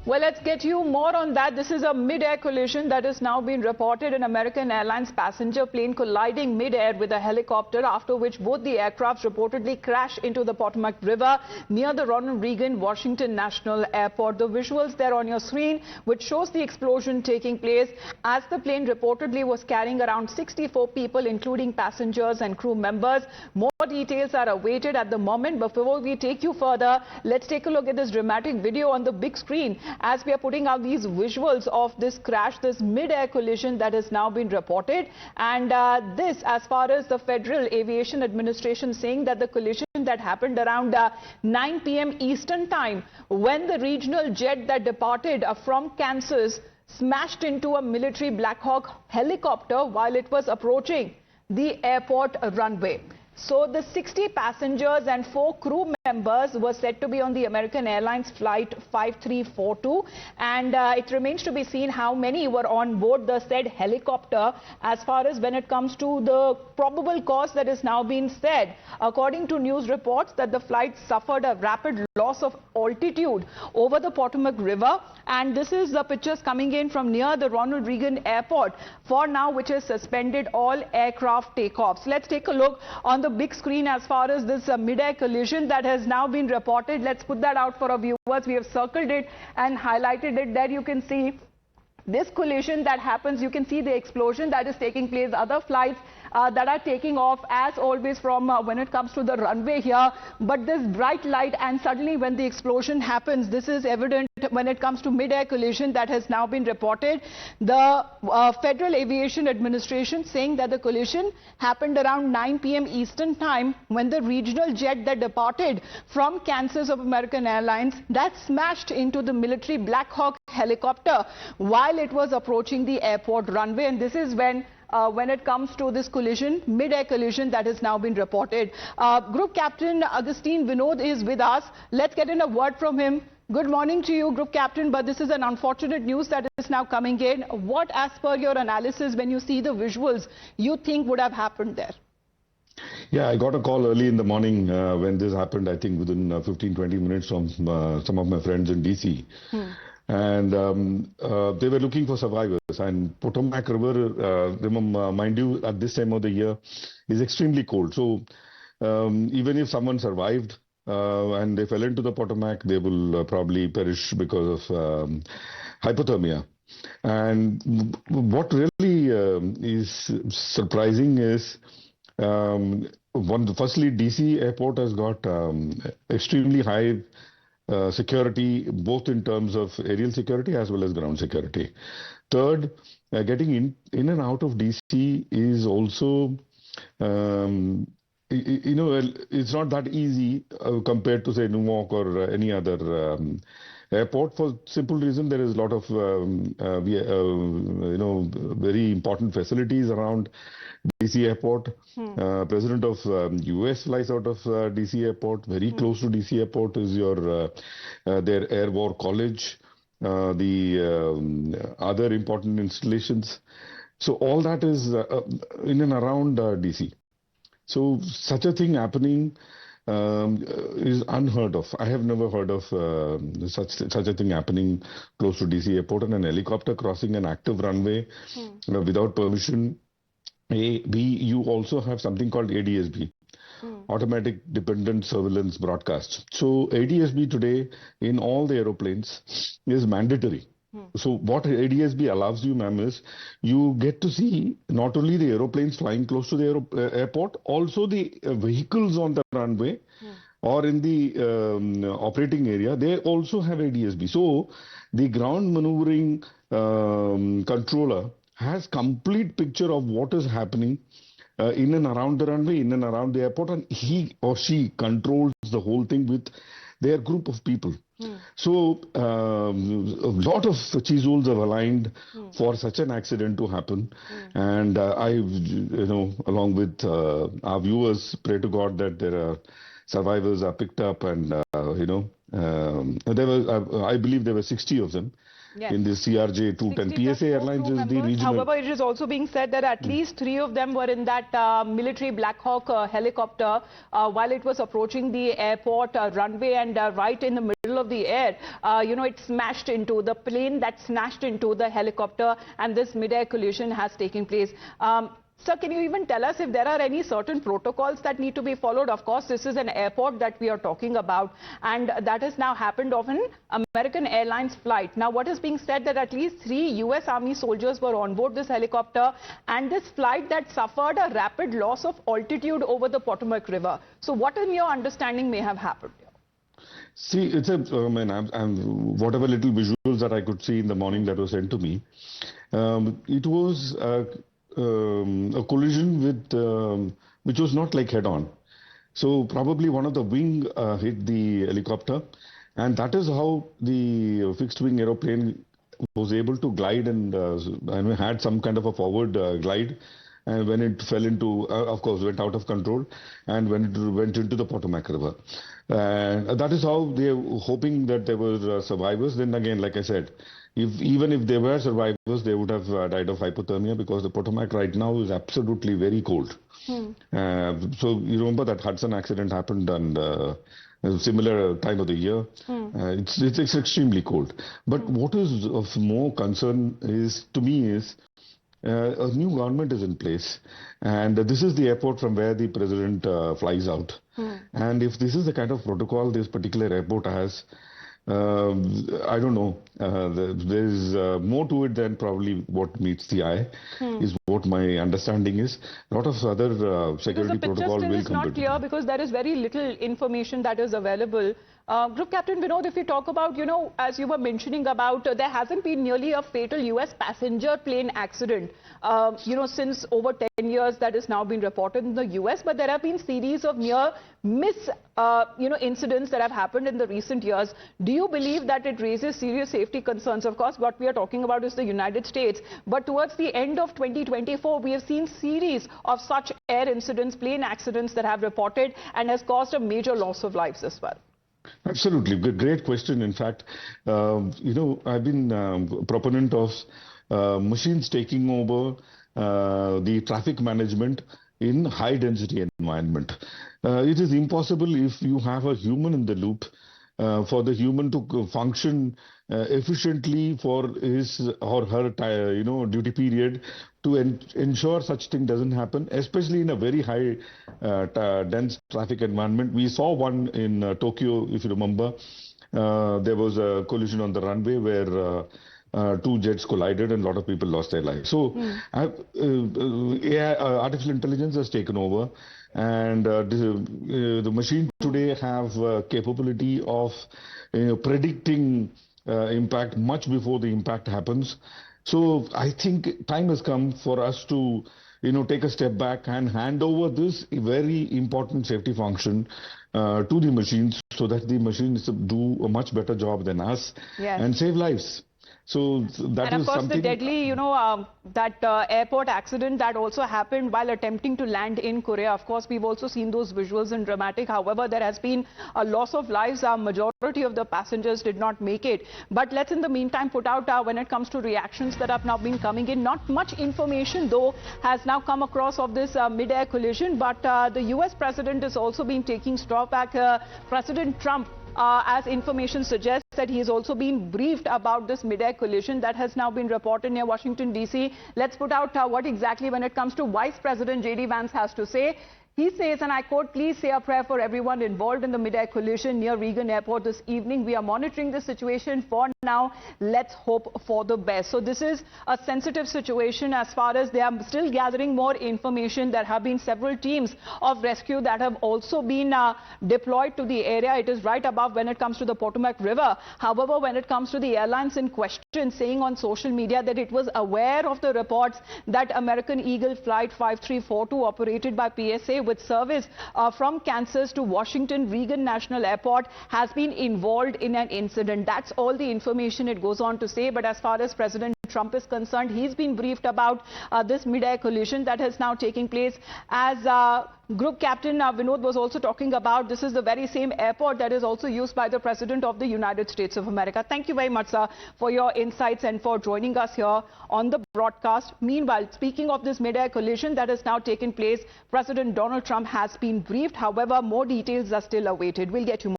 Well, let's get you more on that. This is a mid-air collision that has now been reported. An American Airlines passenger plane colliding mid-air with a helicopter, after which both the aircrafts reportedly crashed into the Potomac River near the Ronald Reagan Washington National Airport. The visuals there on your screen, which shows the explosion taking place as the plane reportedly was carrying around 64 people, including passengers and crew members. More details are awaited at the moment. Before we take you further, let's take a look at this dramatic video on the big screen as we are putting out these visuals of this crash, this mid-air collision that has now been reported. And this, as far as the Federal Aviation Administration, saying that the collision that happened around 9 p.m. Eastern time, when the regional jet that departed from Kansas smashed into a military Black Hawk helicopter while it was approaching the airport runway. So the 60 passengers and 4 crew members were said to be on the American Airlines flight 5342, and it remains to be seen how many were on board the said helicopter. As far as when it comes to the probable cause that is now being said, according to news reports, that the flight suffered a rapid loss of altitude over the Potomac River, and this is the pictures coming in from near the Ronald Reagan Airport for now, which has suspended all aircraft takeoffs. Let's take a look on the big screen as far as this mid-air collision that has now been reported. Let's put that out for our viewers. We have circled it and highlighted it. There you can see this collision that happens. You can see the explosion that is taking place. Other flights that are taking off as always from when it comes to the runway here. But this bright light, and suddenly when the explosion happens, this is evident when it comes to mid-air collision that has now been reported. The Federal Aviation Administration saying that the collision happened around 9 p.m. Eastern time, when the regional jet that departed from Kansas of American Airlines that smashed into the military Black Hawk helicopter while it was approaching the airport runway. And this is when it comes to this collision, mid-air collision that has now been reported. Group Captain Augustine Vinod is with us. Let's get in a word from him. Good morning to you, Group Captain, but this is an unfortunate news that is now coming in. What, as per your analysis, when you see the visuals, you think would have happened there? Yeah, I got a call early in the morning when this happened, I think within 15-20 minutes from some of my friends in DC. And they were looking for survivors. And Potomac River, mind you, at this time of the year is extremely cold. So even if someone survived and they fell into the Potomac, they will probably perish because of hypothermia. And what really is surprising is, firstly, DC airport has got extremely high security, both in terms of aerial security as well as ground security. Third, getting in and out of DC is also, it's not that easy compared to, say, Newark or any other airport. For simple reason, there is a lot of, very important facilities around DC airport. President of US flies out of DC airport. Very close to DC airport is their Air War College, the other important installations. So all that is in and around DC. So such a thing happening is unheard of. I have never heard of such a thing happening close to DC airport, and an helicopter crossing an active runway without permission. You also have something called ADSB, Automatic Dependent Surveillance Broadcast. So ADSB today in all the aeroplanes is mandatory. So what ADSB allows you, ma'am, is you get to see not only the aeroplanes flying close to the airport, also the vehicles on the runway or in the operating area. They also have ADSB. So the ground maneuvering controller has complete picture of what is happening in and around the runway, in and around the airport, and he or she controls the whole thing with their group of people. So a lot of chisels have aligned for such an accident to happen. And I, along with our viewers, pray to God that there are survivors are picked up, and there were, I believe there were 60 of them. Yes. In the CRJ-210. PSA Airlines is the regional. However, it is also being said that at least 3 of them were in that military Black Hawk helicopter while it was approaching the airport runway, and right in the middle middle of the air, it smashed into the plane that smashed into the helicopter, and this mid-air collision has taken place. Sir, can you even tell us if there are any certain protocols that need to be followed? Of course, this is an airport that we are talking about, and that has now happened of an American Airlines flight. Now, what is being said that at least 3 US Army soldiers were on board this helicopter, and this flight that suffered a rapid loss of altitude over the Potomac River. So what in your understanding may have happened? See, it's whatever little visuals that I could see in the morning that was sent to me, it was a collision with which was not like head-on. So probably one of the wing hit the helicopter, and that is how the fixed-wing aeroplane was able to glide and had some kind of a forward glide. And when it fell into, of course, went out of control, and when it went into the Potomac River. That is how they were hoping that there were survivors. Then again, like I said, even if there were survivors, they would have died of hypothermia, because the Potomac right now is absolutely very cold. So you remember that Hudson accident happened and a similar time of the year. It's extremely cold. But what is of more concern is, to me, is a new government is in place, and this is the airport from where the president flies out. And if this is the kind of protocol this particular airport has, I don't know. There's more to it than probably what meets the eye, is what my understanding is. A lot of other security protocols will come. It's not clear because there is very little information that is available. Group Captain Vinod, if you talk about, as you were mentioning about, there hasn't been nearly a fatal US passenger plane accident, since over 10 years that has now been reported in the US. But there have been series of near miss, incidents that have happened in the recent years. Do you believe that it raises serious safety concerns? Of course, what we are talking about is the United States. But towards the end of 2024, we have seen series of such air incidents, plane accidents that have reported and has caused a major loss of lives as well. Absolutely. Great question. In fact, I've been a proponent of machines taking over the traffic management in high density environment. It is impossible if you have a human in the loop for the human to function efficiently for his or her duty period, to ensure such thing doesn't happen, especially in a very high dense traffic environment. We saw one in Tokyo, if you remember. There was a collision on the runway where 2 jets collided and a lot of people lost their lives. So artificial intelligence has taken over, and the machine today have capability of predicting impact much before the impact happens. So I think time has come for us to take a step back and hand over this very important safety function to the machines, so that the machines do a much better job than us and save lives. So that is something. And of course, the deadly, that airport accident that also happened while attempting to land in Korea. Of course, we've also seen those visuals in dramatic. However, there has been a loss of lives. A majority of the passengers did not make it. But let's, in the meantime, put out when it comes to reactions that have now been coming in. Not much information, though, has now come across of this mid-air collision. But the US president has also been taking stock back. President Trump, as information suggests, that he has also been briefed about this mid-air collision that has now been reported near Washington, D.C. Let's put out what exactly, when it comes to Vice President J.D. Vance, has to say. He says, and I quote, "Please say a prayer for everyone involved in the mid-air collision near Reagan Airport this evening. We are monitoring the situation for now. Let's hope for the best." So this is a sensitive situation as far as they are still gathering more information. There have been several teams of rescue that have also been deployed to the area. It is right above when it comes to the Potomac River. However, when it comes to the airlines in question, saying on social media that it was aware of the reports that American Eagle Flight 5342 operated by PSA with service from Kansas to Washington Reagan National Airport has been involved in an incident. That's all the information it goes on to say. But as far as President Trump is concerned, he's been briefed about this mid-air collision that is now taking place. As Group Captain Vinod was also talking about, this is the very same airport that is also used by the President of the United States of America. Thank you very much, sir, for your insights and for joining us here on the broadcast. Meanwhile, speaking of this mid-air collision that has now taken place, President Donald Trump has been briefed. However, more details are still awaited. We'll get you more.